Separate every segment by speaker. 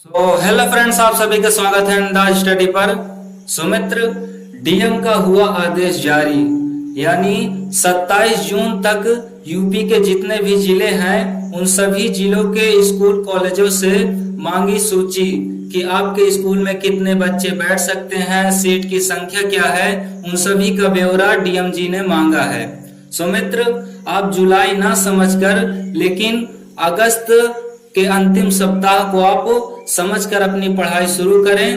Speaker 1: Hello friends, आप सभी का स्वागत है अंदाज स्टडी पर। सुमित्र, डीएम का हुआ आदेश जारी, यानी 27 जून तक यूपी के जितने भी जिले हैं उन सभी जिलों के स्कूल कॉलेजों से मांगी सूची कि आपके स्कूल में कितने बच्चे बैठ सकते हैं, सीट की संख्या क्या है, उन सभी का ब्यौरा डीएम जी ने मांगा है। सुमित्र, आप जुलाई ना समझकर लेकिन अगस्त के अंतिम सप्ताह को आप समझकर अपनी पढ़ाई शुरू करें,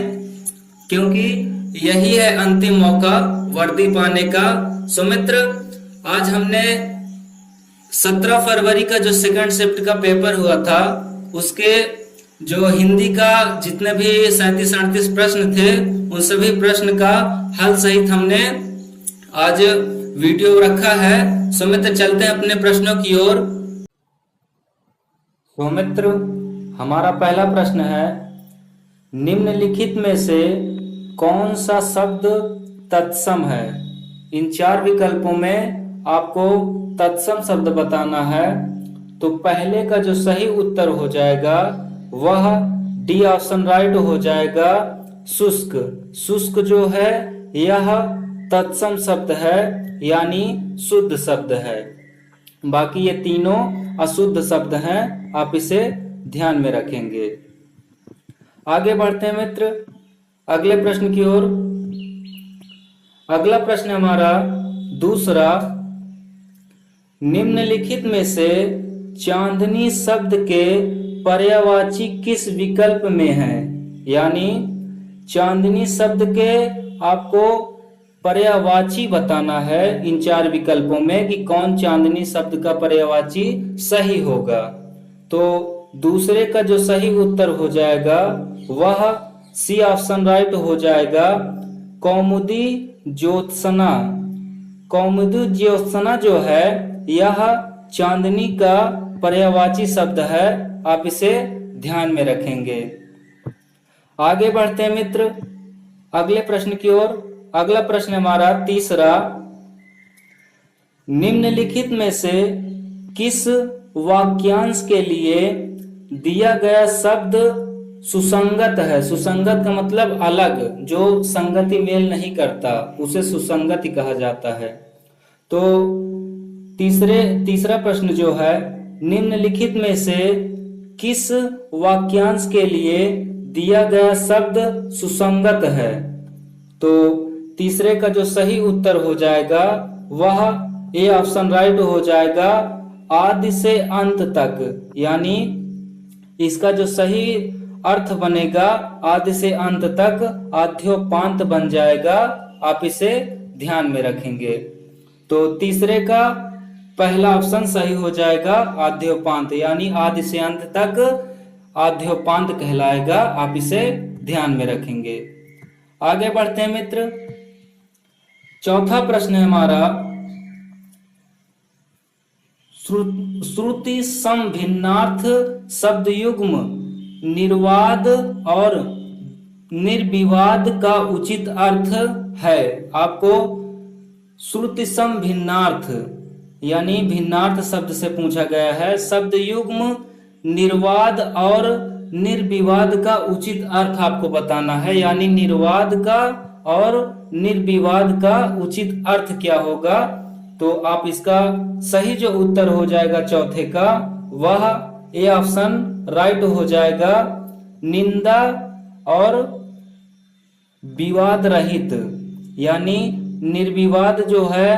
Speaker 1: क्योंकि यही है अंतिम मौका वर्दी पाने का। सुमित्र, आज हमने 17 फरवरी का जो सेकंड शिफ्ट का पेपर हुआ था उसके जो हिंदी का जितने भी 37-38 प्रश्न थे उन सभी प्रश्न का हल सहित हमने आज वीडियो रखा है। सुमित्र, चलते हैं अपने प्रश्नों की ओर। सुमित्र, हमारा पहला प्रश्न है, निम्नलिखित में से कौन सा शब्द तत्सम है? इन 4 विकल्पों में आपको तत्सम शब्द बताना है। तो पहले का जो सही उत्तर हो जाएगा वह डी ऑप्शन राइट हो जाएगा, शुष्क। शुष्क जो है यह तत्सम शब्द है, यानी शुद्ध शब्द है। बाकी ये तीनों अशुद्ध शब्द हैं, आप इसे ध्यान में रखेंगे। आगे बढ़ते हैं मित्र अगले प्रश्न की ओर। अगला प्रश्न हमारा दूसरा, निम्नलिखित में से चांदनी शब्द के पर्यायवाची किस विकल्प में है? यानी चांदनी शब्द के आपको पर्यायवाची बताना है इन 4 विकल्पों में कि कौन चांदनी शब्द का पर्यायवाची सही होगा। तो दूसरे का जो सही उत्तर हो जाएगा वह सी ऑप्शन राइट हो जाएगा, कौमुदी ज्योत्सना। कौमुदी ज्योत्सना जो है यह चांदनी का पर्यायवाची शब्द है, आप इसे ध्यान में रखेंगे। आगे बढ़ते हैं मित्र अगले प्रश्न की ओर। अगला प्रश्न हमारा तीसरा, निम्नलिखित में से किस वाक्यांश के लिए दिया गया शब्द सुसंगत है? सुसंगत का मतलब अलग, जो संगति मेल नहीं करता उसे सुसंगति कहा जाता है। तो तीसरा प्रश्न जो है, निम्नलिखित में से किस वाक्यांश के लिए दिया गया शब्द सुसंगत है? तो तीसरे का जो सही उत्तर हो जाएगा वह ए ऑप्शन राइट हो जाएगा, आदि से अंत तक। यानी इसका जो सही अर्थ बनेगा आदि से अंत तक, आद्योपांत बन जाएगा, आप इसे ध्यान में रखेंगे। तो तीसरे का पहला ऑप्शन सही हो जाएगा, आद्योपांत, यानी आदि से अंत तक आद्योपांत कहलाएगा, आप इसे ध्यान में रखेंगे। आगे बढ़ते हैं मित्र चौथा प्रश्न है हमारा, श्रुति सम भिन्नार्थ शब्द युग्म निर्वाद और निर्विवाद का उचित अर्थ है। आपको श्रुति सम भिन्नार्थ यानी भिन्नार्थ शब्द से पूछा गया है, शब्द युग्म निर्वाद और निर्विवाद का उचित अर्थ आपको बताना है। यानी निर्वाद का और निर्विवाद का उचित अर्थ क्या होगा? तो आप इसका सही जो उत्तर हो जाएगा चौथे का वह ए ऑप्शन राइट हो जाएगा, निंदा और विवाद रहित। यानी निर्विवाद जो है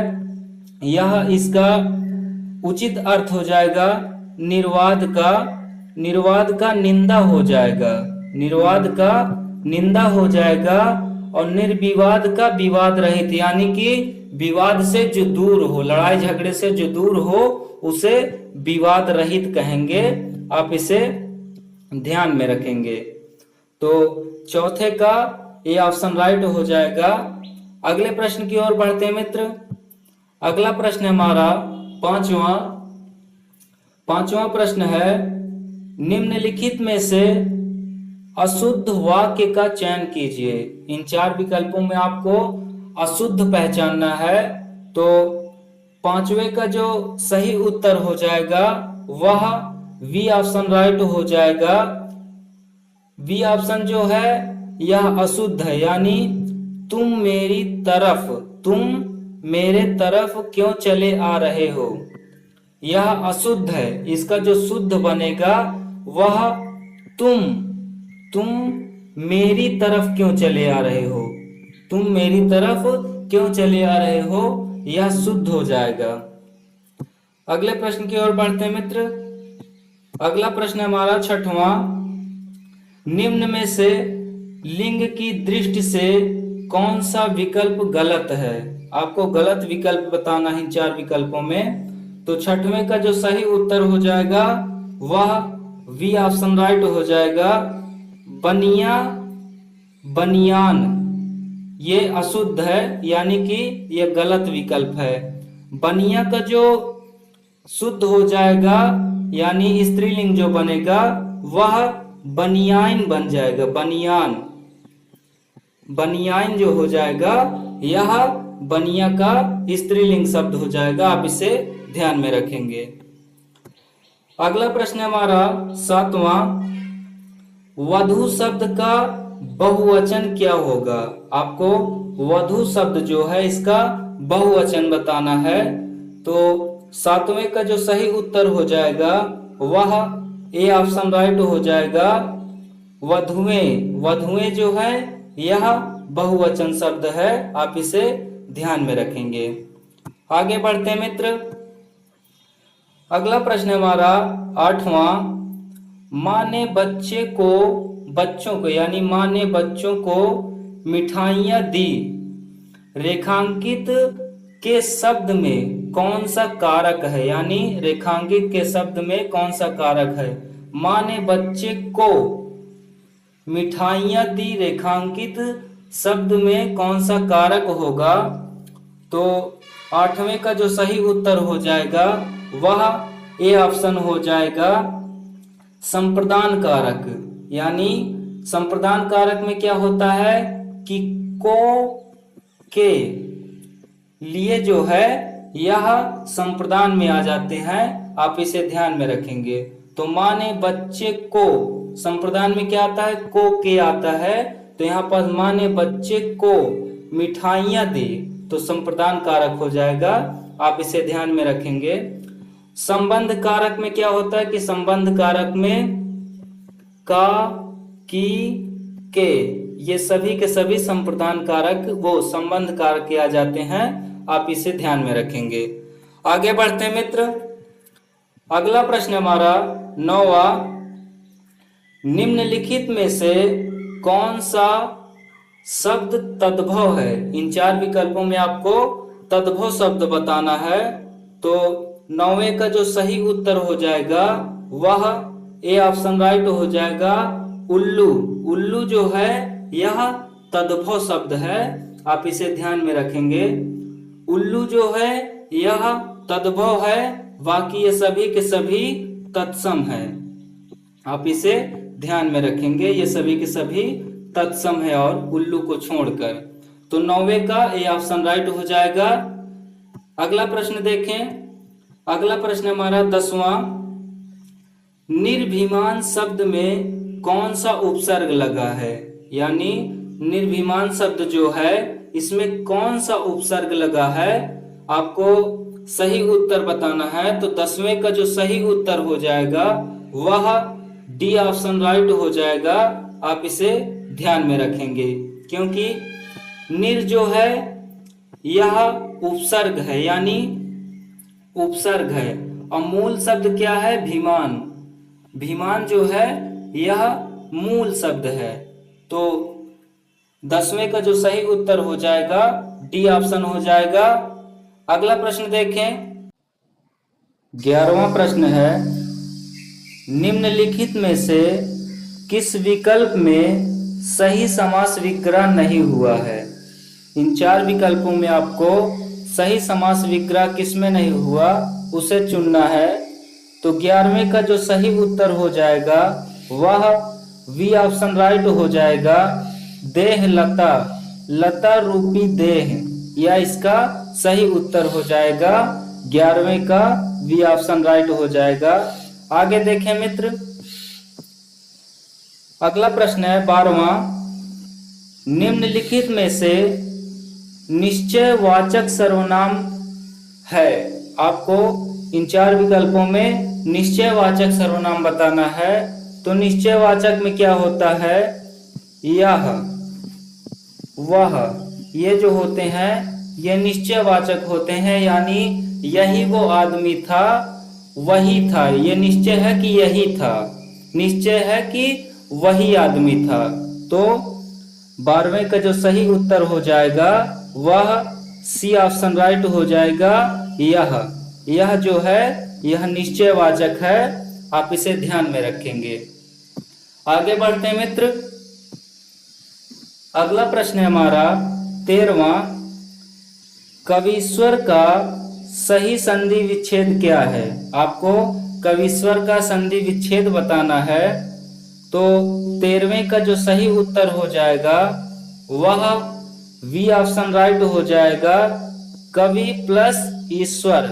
Speaker 1: यह इसका उचित अर्थ हो जाएगा, निर्वाद का निंदा हो जाएगा, निर्वाद का निंदा हो जाएगा, और निर्विवाद का विवाद रहित, यानी कि विवाद से जो दूर हो, लड़ाई झगड़े से जो दूर हो उसे विवाद रहित कहेंगे, आप इसे ध्यान में रखेंगे। तो चौथे का ये ऑप्शन राइट हो जाएगा। अगले प्रश्न की ओर बढ़ते हैं मित्र। अगला प्रश्न हमारा पांचवा प्रश्न है, निम्नलिखित में से अशुद्ध वाक्य का चयन कीजिए। इन 4 विकल्पों में आपको अशुद्ध पहचानना है। तो पांचवे का जो सही उत्तर हो जाएगा वह वी ऑप्शन राइट हो जाएगा, बी ऑप्शन जो है यह अशुद्ध है, यानी तुम मेरे तरफ क्यों चले आ रहे हो, यह अशुद्ध है। इसका जो शुद्ध बनेगा वह तुम मेरी तरफ क्यों चले आ रहे हो, तुम मेरी तरफ क्यों चले आ रहे हो, यह शुद्ध हो जाएगा। अगले प्रश्न की ओर बढ़ते हैं मित्र। अगला प्रश्न हमारा छठवां, निम्न में से लिंग की दृष्टि से कौन सा विकल्प गलत है। आपको गलत विकल्प बताना है 4 विकल्पों में। तो छठवें का जो सही उत्तर हो जाएगा वह बी ऑप्शन राइट हो जाएगा, बनियान ये अशुद्ध है, यानी कि यह गलत विकल्प है। बनिया का जो शुद्ध हो जाएगा यानी स्त्रीलिंग जो बनेगा वह बनियान बन जाएगा, बनियान जो हो जाएगा यह बनिया का स्त्रीलिंग शब्द हो जाएगा। आप इसे ध्यान में रखेंगे। अगला प्रश्न हमारा 7वां, वधू शब्द का बहुवचन क्या होगा। आपको वधू शब्द जो है इसका बहुवचन बताना है। तो 7वें का जो सही उत्तर हो जाएगा वह ए ऑप्शन राइट हो जाएगा, वधुएं जो है यह बहुवचन शब्द है। आप इसे ध्यान में रखेंगे। आगे बढ़ते हैं मित्र। अगला प्रश्न हमारा 8वां, माँ ने बच्चों को यानी माँ ने बच्चों को मिठाइयाँ दी, रेखांकित के शब्द में कौन सा कारक है, यानी रेखांकित के शब्द में कौन सा कारक है। माँ ने बच्चे को मिठाइयाँ दी, रेखांकित शब्द में कौन सा कारक होगा। तो 8वें का जो सही उत्तर हो जाएगा वह ए ऑप्शन हो जाएगा, संप्रदान कारक। यानी संप्रदान कारक में क्या होता है कि को के लिए जो है यह संप्रदान में आ जाते हैं। आप इसे ध्यान में रखेंगे। तो माँ ने बच्चे को, संप्रदान में क्या आता है, को के आता है। तो यहाँ पर माँ ने बच्चे को मिठाइयाँ दी, तो संप्रदान कारक हो जाएगा। आप इसे ध्यान में रखेंगे। संबंध कारक में क्या होता है कि संबंध कारक में का, की, के ये सभी के सभी संप्रदान कारक वो संबंध कारक के आ जाते हैं। आप इसे ध्यान में रखेंगे। आगे बढ़ते हैं मित्र। अगला प्रश्न हमारा 9वां, निम्नलिखित में से कौन सा शब्द तद्भव है। इन 4 विकल्पों में आपको तद्भव शब्द बताना है। तो 9वें का जो सही उत्तर हो जाएगा वह ए ऑप्शन राइट हो जाएगा, उल्लू जो है यह तद्भव शब्द है। आप इसे ध्यान में रखेंगे। उल्लू जो है यह तद्भव है, बाकी ये सभी के सभी तत्सम है। आप इसे ध्यान में रखेंगे। ये सभी के सभी तत्सम है और उल्लू को छोड़कर। तो 9वें का ए ऑप्शन राइट हो जाएगा। अगला प्रश्न देखें। अगला प्रश्न हमारा 10वां, निर्भिमान शब्द में कौन सा उपसर्ग लगा है। यानी निर्भिमान शब्द जो है इसमें कौन सा उपसर्ग लगा है, आपको सही उत्तर बताना है। तो 10वें का जो सही उत्तर हो जाएगा वह डी ऑप्शन राइट हो जाएगा। आप इसे ध्यान में रखेंगे क्योंकि निर जो है यह उपसर्ग है, यानी उपसर्ग है। और मूल शब्द क्या है, भीमान। भीमान जो है यह मूल शब्द है। तो 10वें का जो सही उत्तर हो जाएगा डी ऑप्शन हो जाएगा। अगला प्रश्न देखें। 11वां प्रश्न है, निम्नलिखित में से किस विकल्प में सही समास विग्रह नहीं हुआ है। इन 4 विकल्पों में आपको सही समास विग्रह किस में नहीं हुआ उसे चुनना है। तो 11वें का जो सही उत्तर हो जाएगा वह वी ऑप्शन राइट हो जाएगा, देह लता, लता रूपी देह, या इसका सही उत्तर हो जाएगा। 11वें का वी ऑप्शन राइट हो जाएगा। आगे देखें मित्र। अगला प्रश्न है 12वां, निम्नलिखित में से निश्चयवाचक सर्वनाम है। आपको इन 4 विकल्पों में निश्चयवाचक सर्वनाम बताना है। तो निश्चयवाचक में क्या होता है? यह, वह, ये जो होते हैं ये निश्चयवाचक होते हैं, यानी यही वो आदमी था, वही था। ये निश्चय है कि यही था, निश्चय है कि वही आदमी था। तो 12वें का जो सही उत्तर हो जाएगा वह सी ऑप्शन राइट हो जाएगा। यह जो है यह निश्चयवाचक है, आप इसे ध्यान में रखेंगे। आगे बढ़ते हैं मित्र। अगला प्रश्न है हमारा 13वां, कविश्वर का सही संधि विच्छेद क्या है? आपको कविश्वर का संधि विच्छेद बताना है। तो 13वें का जो सही उत्तर हो जाएगा वह वी ऑप्शन राइट हो जाएगा, कवि प्लस ईश्वर।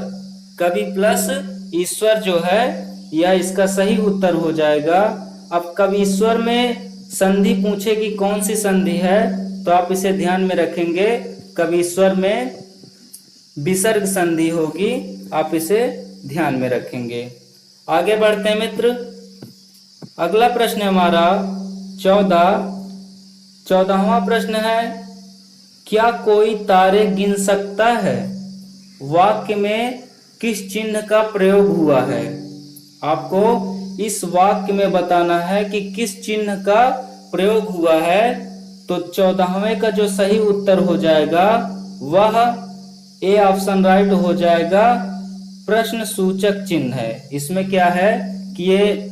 Speaker 1: कवि प्लस ईश्वर जो है यह इसका सही उत्तर हो जाएगा। अब कविश्वर में संधि पूछे कि कौन सी संधि है, तो आप इसे ध्यान में रखेंगे। कविश्वर में विसर्ग संधि होगी, आप इसे ध्यान में रखेंगे। आगे बढ़ते हैं मित्र। अगला प्रश्न हमारा 14वां प्रश्न है, क्या कोई तारे गिन सकता है? वाक्य में किस चिन्ह का प्रयोग हुआ है? आपको इस वाक्य में बताना है कि किस चिन्ह का प्रयोग हुआ है। तो 14वें का जो सही उत्तर हो जाएगा वह ए ऑप्शन राइट हो जाएगा, प्रश्न सूचक चिन्ह है। इसमें क्या है कि ये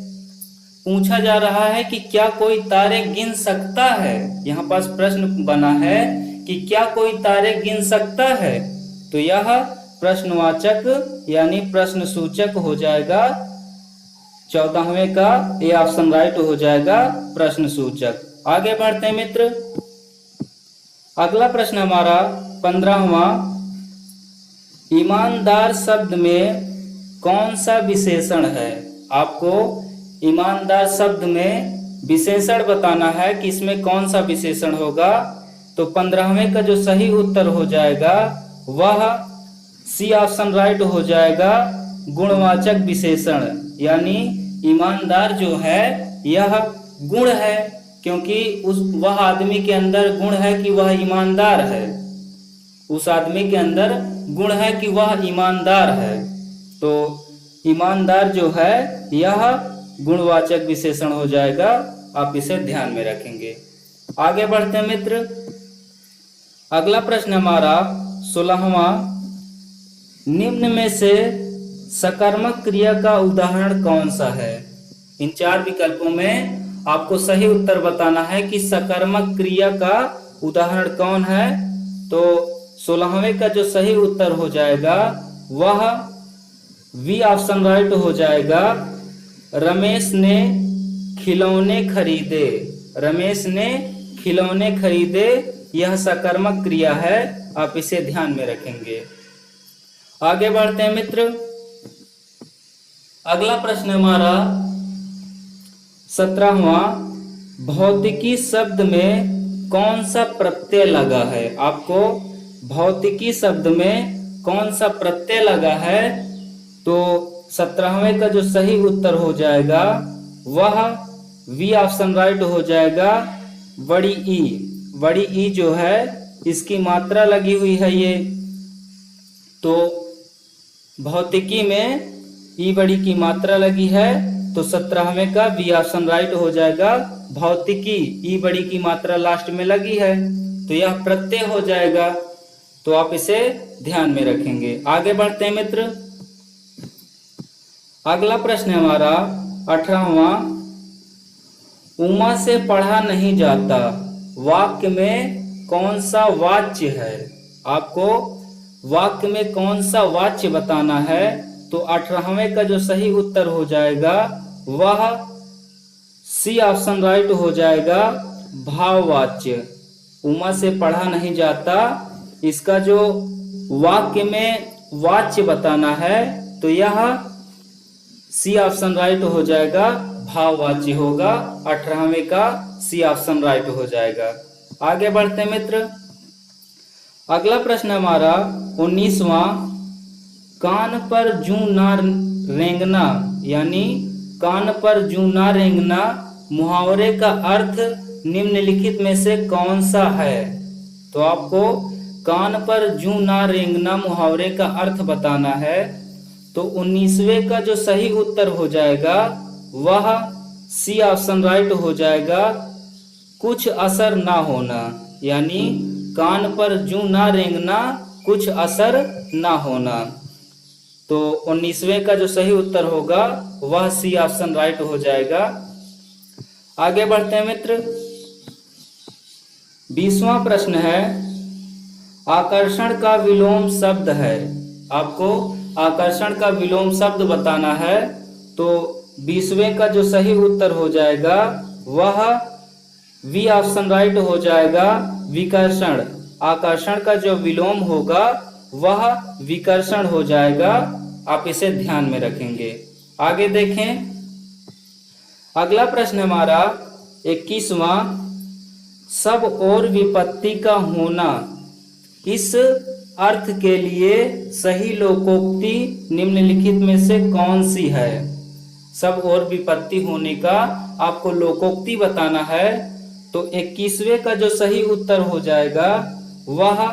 Speaker 1: पूछा जा रहा है कि क्या कोई तारे गिन सकता है। यहाँ पास प्रश्न बना है कि क्या कोई तारे गिन सकता है, तो यह प्रश्नवाचक यानी प्रश्न सूचक हो जाएगा। 14वें का ए ऑप्शन राइट हो जाएगा, प्रश्न सूचक। आगे बढ़ते हैं मित्र। अगला प्रश्न हमारा 15वां, ईमानदार शब्द में कौन सा विशेषण है? आपको ईमानदार शब्द में विशेषण बताना है कि इसमें कौन सा विशेषण होगा। तो 15वें का जो सही उत्तर हो जाएगा वह सी ऑप्शन राइट हो जाएगा, गुणवाचक विशेषण। यानी ईमानदार जो है यह गुण है, क्योंकि वह आदमी के अंदर गुण है कि वह ईमानदार है। उस आदमी के अंदर गुण है कि वह ईमानदार है। तो ईमानदार जो है यह गुणवाचक विशेषण हो जाएगा, आप इसे ध्यान में रखेंगे। आगे बढ़ते हैं मित्र। अगला प्रश्न हमारा 16वां, निम्न में से सकर्मक क्रिया का उदाहरण कौन सा है? इन 4 विकल्पों में आपको सही उत्तर बताना है कि सकर्मक क्रिया का उदाहरण कौन है। तो 16वें का जो सही उत्तर हो जाएगा वह वी ऑप्शन राइट हो जाएगा, रमेश ने खिलौने खरीदे। रमेश ने खिलौने खरीदे, यह सकर्मक क्रिया है, आप इसे ध्यान में रखेंगे। आगे बढ़ते हैं मित्र। अगला प्रश्न हमारा 17वां, भौतिकी शब्द में कौन सा प्रत्यय लगा है? आपको भौतिकी शब्द में कौन सा प्रत्यय लगा है? तो 17वें का जो सही उत्तर हो जाएगा वह वी ऑप्शन राइट हो जाएगा, बड़ी ई। बड़ी ई जो है इसकी मात्रा लगी हुई है ये। तो भौतिकी में ई बड़ी की मात्रा लगी है, तो 17वें का बी ऑप्शन राइट हो जाएगा, भौतिकी ई बड़ी की मात्रा लास्ट में लगी है, तो यह प्रत्यय हो जाएगा। तो आप इसे ध्यान में रखेंगे। आगे बढ़ते हैं मित्र। अगला प्रश्न है हमारा 18वां, उमा से पढ़ा नहीं जाता, वाक्य में कौन सा वाच्य है? आपको वाक्य में कौन सा वाच्य बताना है। तो 18वें का जो सही उत्तर हो जाएगा वह सी ऑप्शन राइट हो जाएगा, भाववाच्य। उमा से पढ़ा नहीं जाता, इसका जो वाक्य में वाच्य बताना है तो यह सी ऑप्शन राइट हो जाएगा, भाववाची होगा। 18वें का सी ऑप्शन राइट हो जाएगा। आगे बढ़ते हैं मित्र। अगला प्रश्न हमारा 19वां, कान पर जूं ना रेंगना यानी कान पर जूं ना रेंगना मुहावरे का अर्थ निम्नलिखित में से कौन सा है? तो आपको कान पर जूं ना रेंगना मुहावरे का अर्थ बताना है। तो 19वें का जो सही उत्तर हो जाएगा वह सी ऑप्शन राइट हो जाएगा, कुछ असर ना होना, यानी कान पर जूं ना रेंगना कुछ असर ना होना। तो 19वें का जो सही उत्तर होगा वह सी ऑप्शन राइट हो जाएगा। आगे बढ़ते हैं मित्र। 20वां प्रश्न है, आकर्षण का विलोम शब्द है। आपको आकर्षण का विलोम शब्द बताना है। तो 20वें का जो सही उत्तर हो जाएगा वह वी ऑप्शन राइट हो जाएगा, विकर्षण। आकर्षण का जो विलोम होगा वह विकर्षण हो जाएगा। आप इसे ध्यान में रखेंगे। आगे देखें। अगला प्रश्न हमारा 21वां, सब और विपत्ति का होना, इस अर्थ के लिए सही लोकोक्ति निम्नलिखित में से कौन सी है? सब और विपत्ति होने का आपको लोकोक्ति बताना है। तो 21वें का जो सही उत्तर हो जाएगा वह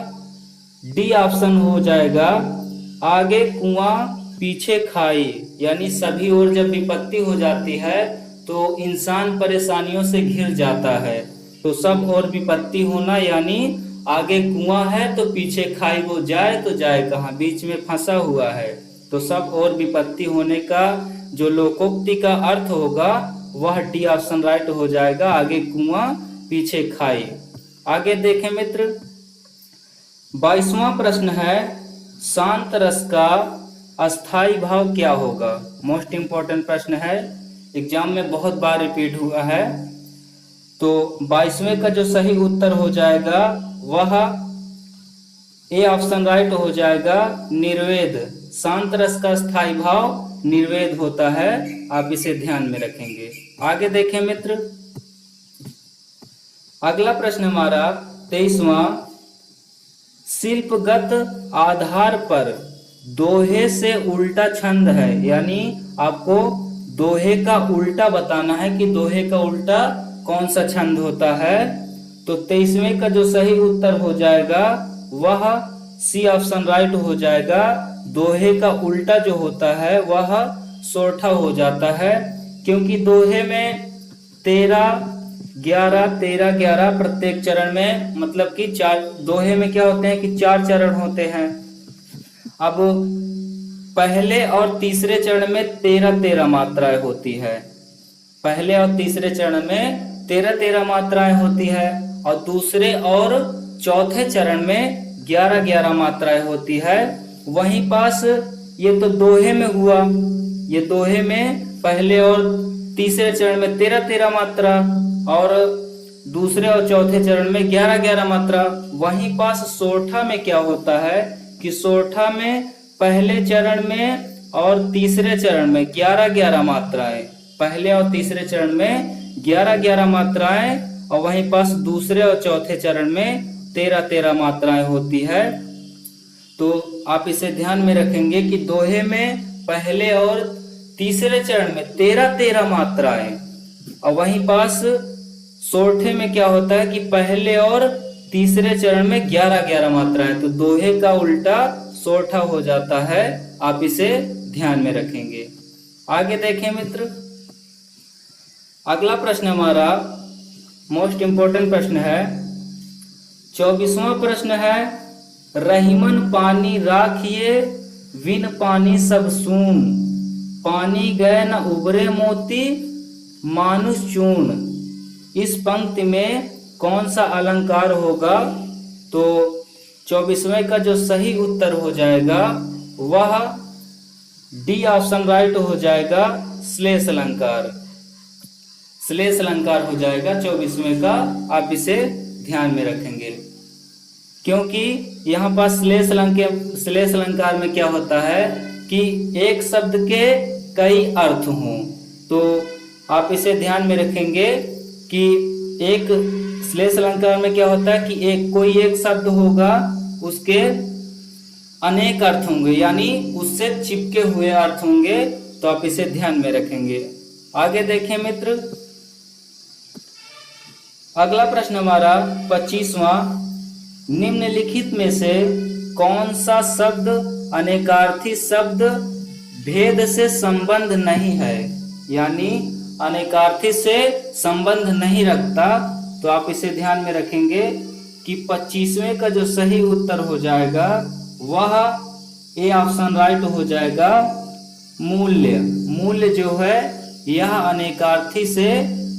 Speaker 1: डी ऑप्शन हो जाएगा, आगे कुआं पीछे खाई। यानी सभी ओर जब विपत्ति हो जाती है तो इंसान परेशानियों से घिर जाता है। तो सब और विपत्ति होना यानी आगे कुआं है तो पीछे खाई, वो जाए तो जाए कहाँ, बीच में फंसा हुआ है। तो सब और विपत्ति होने का जो लोकोक्ति का अर्थ होगा वह डी ऑप्शन राइट हो जाएगा, आगे कुआं पीछे खाई। आगे देखें मित्र। 22वां प्रश्न है, शांत रस का अस्थाई भाव क्या होगा? मोस्ट इंपॉर्टेंट प्रश्न है, एग्जाम में बहुत बार रिपीट हुआ है। तो 22वें का जो सही उत्तर हो जाएगा वह ए ऑप्शन राइट हो जाएगा, निर्वेद। शांत रस का स्थायी भाव निर्वेद होता है। आप इसे ध्यान में रखेंगे। आगे देखें मित्र। अगला प्रश्न हमारा 23वां, शिल्पगत आधार पर दोहे से उल्टा छंद है। यानी आपको दोहे का उल्टा बताना है कि दोहे का उल्टा कौन सा छंद होता है। तो 23वें का जो सही उत्तर हो जाएगा वह सी ऑप्शन राइट हो जाएगा, दोहे का उल्टा जो होता है वह सोरठा हो जाता है। क्योंकि दोहे में 13 11 प्रत्येक चरण में, मतलब कि 4 दोहे में क्या होते हैं कि 4 चरण होते हैं। अब पहले और तीसरे चरण में 13 मात्राएं होती है। पहले और तीसरे चरण में 13 मात्राएं होती है और दूसरे और चौथे चरण में 11 मात्राएं होती है। वहीं पास ये तो दोहे में हुआ, ये दोहे में पहले और तीसरे चरण में 13 मात्रा और दूसरे और चौथे चरण में 11 मात्रा। वहीं पास सोरठा में क्या होता है कि सोरठा में पहले चरण में और तीसरे चरण में 11 मात्राएं, पहले और तीसरे चरण में 11 मात्राएं और वहीं पास दूसरे और चौथे चरण में 13 मात्राएं होती है। तो आप इसे ध्यान में रखेंगे कि दोहे में पहले और तीसरे चरण में 13 मात्राएं और वहीं पास सोरठे में क्या होता है कि पहले और तीसरे चरण में 11 मात्राएं। तो दोहे का उल्टा सोरठा हो जाता है। आप इसे ध्यान में रखेंगे। आगे देखें मित्र। अगला प्रश्न हमारा मोस्ट इंपोर्टेंट प्रश्न है, 24वां प्रश्न है, रहीमन पानी राखिए विन पानी सब सून, पानी गए न उबरे मोती मानुष चून। इस पंक्ति में कौन सा अलंकार होगा? तो 24वें का जो सही उत्तर हो जाएगा वह डी ऑप्शन राइट हो जाएगा, श्लेष अलंकार। श्लेष अलंकार हो जाएगा 24वें का। आप इसे ध्यान में रखेंगे क्योंकि यहाँ पास श्लेष अलंकार में क्या होता है कि एक शब्द के कई अर्थ हों। तो आप इसे ध्यान में रखेंगे कि एक श्लेष अलंकार में क्या होता है कि कोई एक शब्द होगा, उसके अनेक अर्थ होंगे, यानी उससे चिपके हुए अर्थ होंगे, तो आप इसे ध्यान में रखेंगे। आगे देखें मित्र, अगला प्रश्न हमारा 25वां, निम्नलिखित में से कौन सा शब्द अनेकार्थी शब्द भेद से संबंध नहीं है, यानी अनेकार्थी से संबंध नहीं रखता, तो आप इसे ध्यान में रखेंगे कि 25वें का जो सही उत्तर हो जाएगा वह ए ऑप्शन राइट हो जाएगा, मूल्य। मूल्य जो है यह अनेकार्थी से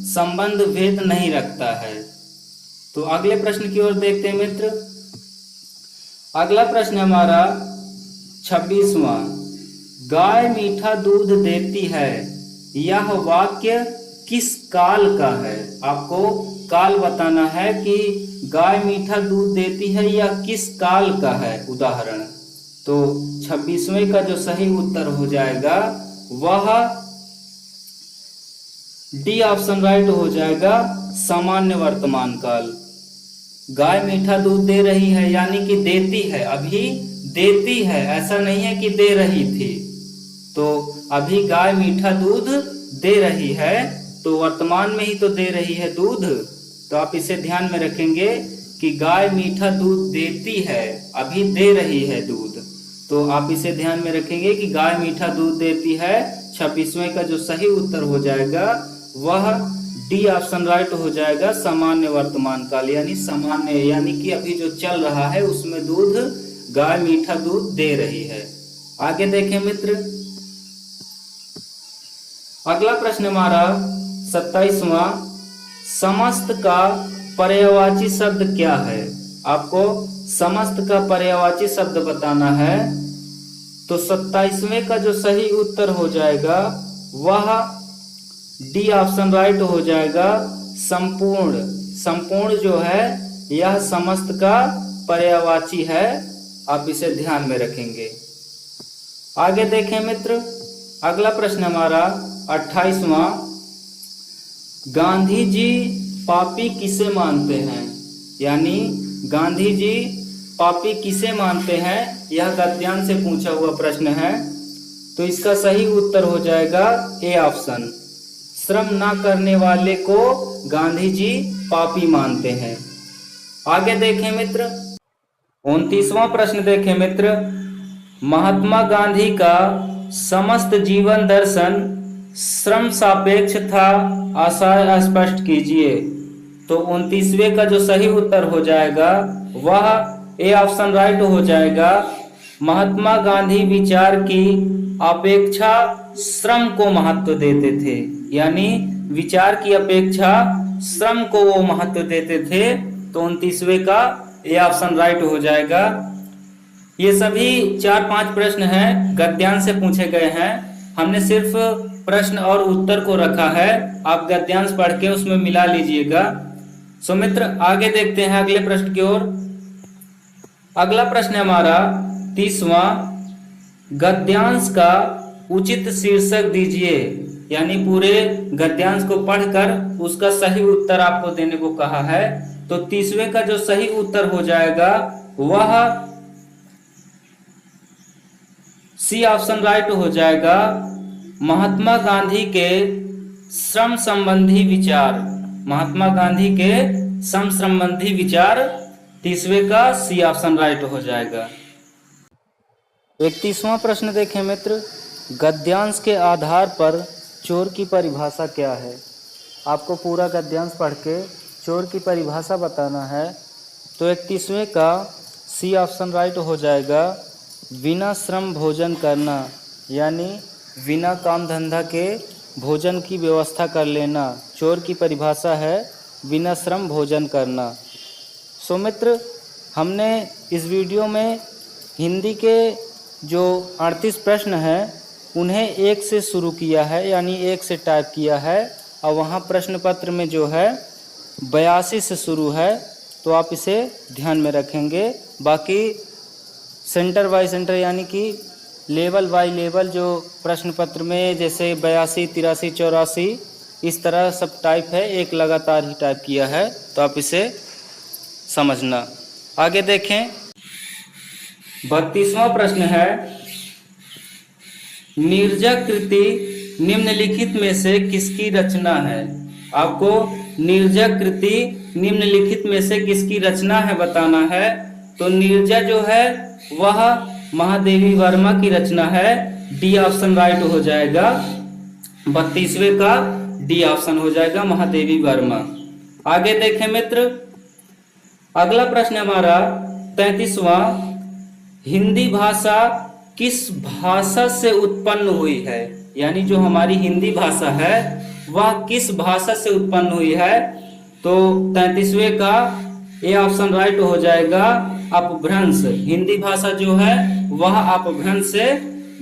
Speaker 1: संबंध भेद नहीं रखता है। तो अगले प्रश्न की ओर देखते हैं मित्र। अगला प्रश्न हमारा 26वां, गाय मीठा दूध देती है, यह वाक्य किस काल का है? आपको काल बताना है कि गाय मीठा दूध देती है या किस काल का है उदाहरण। तो 26वें का जो सही उत्तर हो जाएगा वह डी ऑप्शन राइट हो जाएगा, सामान्य वर्तमान काल। गाय मीठा दूध दे रही है यानी कि देती है, अभी देती है, ऐसा नहीं है कि दे रही थी। तो अभी गाय मीठा दूध दे रही है, तो वर्तमान में ही तो दे रही है दूध, तो आप इसे ध्यान में रखेंगे कि गाय मीठा दूध देती है, अभी दे रही है दूध, तो आप इसे ध्यान में रखेंगे कि गाय मीठा दूध देती है। 26वें का जो सही उत्तर हो जाएगा वह डी ऑप्शन राइट हो जाएगा, सामान्य वर्तमान काल, यानी सामान्य यानी कि अभी जो चल रहा है उसमें दूध, गाय मीठा दूध दे रही है। आगे देखें मित्र, अगला प्रश्न हमारा 27वां, समस्त का पर्यायवाची शब्द क्या है? आपको समस्त का पर्यायवाची शब्द बताना है। तो 27वें का जो सही उत्तर हो जाएगा वह डी ऑप्शन राइट हो जाएगा, संपूर्ण। संपूर्ण जो है यह समस्त का पर्यायवाची है, आप इसे ध्यान में रखेंगे। आगे देखें मित्र, अगला प्रश्न हमारा 28वां, गांधी जी पापी किसे मानते हैं? यानी गांधी जी पापी किसे मानते हैं, यह गद्यांश से पूछा हुआ प्रश्न है। तो इसका सही उत्तर हो जाएगा ए ऑप्शन, श्रम ना करने वाले को गांधी जी पापी मानते हैं। आगे देखें मित्र, 29वां प्रश्न देखें मित्र, महात्मा गांधी का समस्त जीवन दर्शन श्रम सापेक्ष था, आशय स्पष्ट कीजिए। तो 29वें का जो सही उत्तर हो जाएगा वह ए ऑप्शन राइट हो जाएगा, महात्मा गांधी विचार की अपेक्षा श्रम को महत्व देते थे, यानी विचार की अपेक्षा श्रम को वो महत्व देते थे। तो 29वें का ए ऑप्शन राइट हो जाएगा। ये सभी 4-5 प्रश्न हैं, गद्यांश से पूछे गए हैं। हमने सिर्फ प्रश्न और उत्तर को रखा है, आप गद्यांश पढ़ के उसमें मिला लीजिएगा। सो मित्र आगे देखते हैं अगले प्रश्न की ओर। अगला प्रश्न हमारा 30वां, गद्यांश का उचित शीर्षक दीजिए, यानी पूरे गद्यांश को पढ़कर उसका सही उत्तर आपको देने को कहा है। तो 30वें का जो सही उत्तर हो जाएगा वह सी ऑप्शन राइट हो जाएगा, महात्मा गांधी के श्रम संबंधी विचार। महात्मा गांधी के श्रम संबंधी विचार, 30वें का सी ऑप्शन राइट हो जाएगा। 31वां प्रश्न देखें मित्र, गद्यांश के आधार पर चोर की परिभाषा क्या है? आपको पूरा गद्यांश पढ़ के चोर की परिभाषा बताना है। तो 31वें का सी ऑप्शन राइट हो जाएगा, बिना श्रम भोजन करना, यानी बिना काम धंधा के भोजन की व्यवस्था कर लेना। चोर की परिभाषा है बिना श्रम भोजन करना। सो मित्र हमने इस वीडियो में हिंदी के जो 38 प्रश्न हैं उन्हें 1 से शुरू किया है, यानी 1 से टाइप किया है, और वहाँ प्रश्न पत्र में जो है 82 से शुरू है, तो आप इसे ध्यान में रखेंगे। बाकी सेंटर बाय सेंटर यानी कि लेवल बाय लेवल जो प्रश्न पत्र में जैसे 82, 83, 84 इस तरह सब टाइप है, एक लगातार ही टाइप किया है, तो आप इसे समझना। आगे देखें, 32वां प्रश्न है, नीरजाकृति निम्नलिखित में से किसकी रचना है? आपको नीरजाकृति निम्नलिखित में से किसकी रचना है बताना है। तो नीरजा जो है वह महादेवी वर्मा की रचना है। डी ऑप्शन राइट हो जाएगा, 32वें का डी ऑप्शन हो जाएगा, महादेवी वर्मा। आगे देखें मित्र, अगला प्रश्न हमारा 33वां, हिंदी भाषा किस भाषा से उत्पन्न हुई है? यानी जो हमारी हिंदी भाषा है वह किस भाषा से उत्पन्न हुई है? तो 33वें का ए ऑप्शन राइट हो जाएगा, अपभ्रंश। हिंदी भाषा जो है वह अपभ्रंश से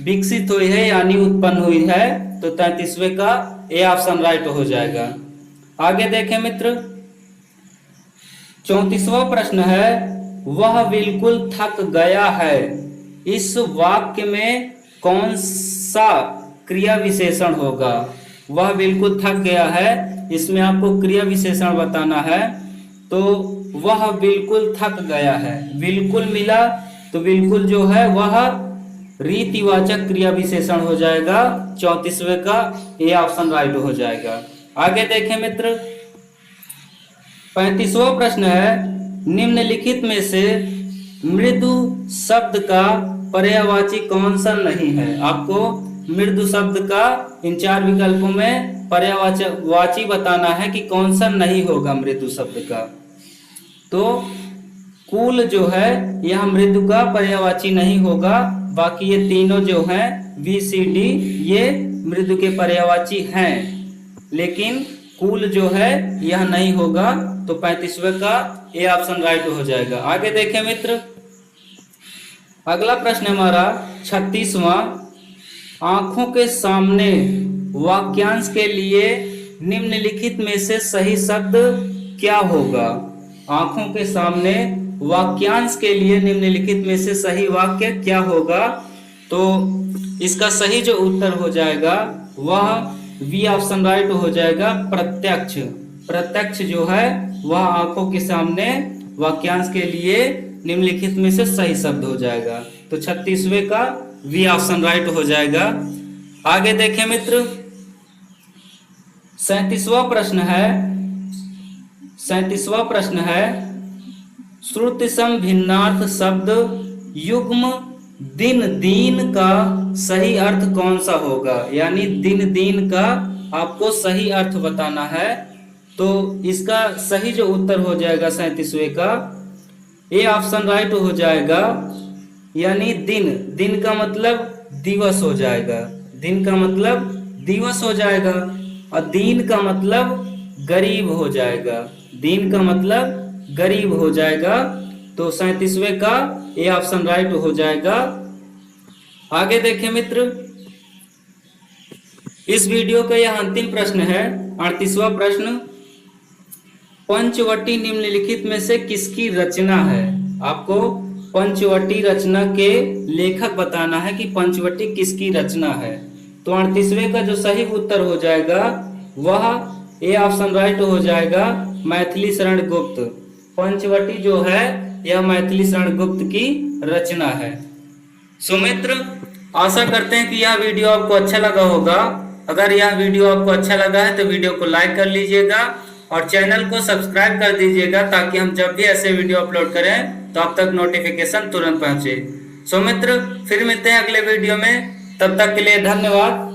Speaker 1: विकसित हुई है यानी उत्पन्न हुई है, तो 33वें का ए ऑप्शन राइट हो जाएगा। आगे देखें मित्र, 34वां प्रश्न है, वह बिल्कुल थक गया है। इस वाक्य में कौन सा क्रिया विशेषण होगा? वह बिल्कुल थक गया है, इसमें आपको क्रिया विशेषण बताना है। तो वह बिल्कुल थक गया है, बिल्कुल मिला तो बिल्कुल जो है वह रीतिवाचक क्रिया विशेषण हो जाएगा, 34वें का ए ऑप्शन राइट हो जाएगा। आगे देखें मित्र, 35वां प्रश्न है, निम्नलिखित में से मृदु शब्द का पर्यायवाची कौन सा नहीं है? आपको मृदु शब्द का इन 4 विकल्पों में पर्यायवाची बताना है कि कौन सा नहीं होगा मृदु शब्द का। तो कुल जो है यह मृदु का पर्यायवाची नहीं होगा, बाकी ये तीनों जो हैं बी सी डी ये मृदु के पर्यायवाची हैं, लेकिन कुल जो है यह नहीं होगा, तो 35वें का ए ऑप्शन राइट हो जाएगा। आगे देखें मित्र, अगला प्रश्न हमारा 36वां, आंखों के सामने वाक्यांश के लिए निम्नलिखित में से सही शब्द क्या होगा? आंखों के सामने वाक्यांश के लिए निम्नलिखित में से सही वाक्य क्या होगा? तो इसका सही जो उत्तर हो जाएगा वह बी ऑप्शन राइट हो जाएगा, प्रत्यक्ष। प्रत्यक्ष जो है वह आंखों के सामने वाक्यांश के लिए निम्नलिखित में से सही शब्द हो जाएगा, तो 36वें का बी ऑप्शन राइट हो जाएगा। आगे देखें मित्र, 37वां प्रश्न है, श्रुति सम भिन्नार्थ शब्द युग्म दिन दीन का सही अर्थ कौन सा होगा? यानी दिन दीन का आपको सही अर्थ बताना है, तो इसका सही जो उत्तर हो जाएगा 37वें का ए ऑप्शन राइट हो जाएगा, यानी दिन। दिन का मतलब दिवस हो जाएगा, दिन का मतलब दिवस हो जाएगा, और दीन का मतलब गरीब हो जाएगा, दीन का मतलब गरीब हो जाएगा, तो 37वें का ए ऑप्शन राइट हो जाएगा। आगे देखें मित्र, इस वीडियो का यह अंतिम प्रश्न है, 38वां प्रश्न, पंचवटी निम्नलिखित में से किसकी रचना है? आपको पंचवटी रचना के लेखक बताना है कि पंचवटी किसकी रचना है। तो 38वें का जो सही उत्तर हो जाएगा वह ए ऑप्शन राइट हो जाएगा, मैथिली शरण गुप्त। पंचवटी जो है यह मैथिली शरण गुप्त की रचना है। सो मित्र, आशा करते हैं कि यह वीडियो आपको अच्छा लगा होगा। अगर यह वीडियो आपको अच्छा लगा है तो वीडियो को लाइक कर लीजिएगा और चैनल को सब्सक्राइब कर दीजिएगा, ताकि हम जब भी ऐसे वीडियो अपलोड करें तो आप तक नोटिफिकेशन तुरंत पहुंचे। सो मित्र, फिर मिलते हैं अगले वीडियो में, तब तक के लिए धन्यवाद।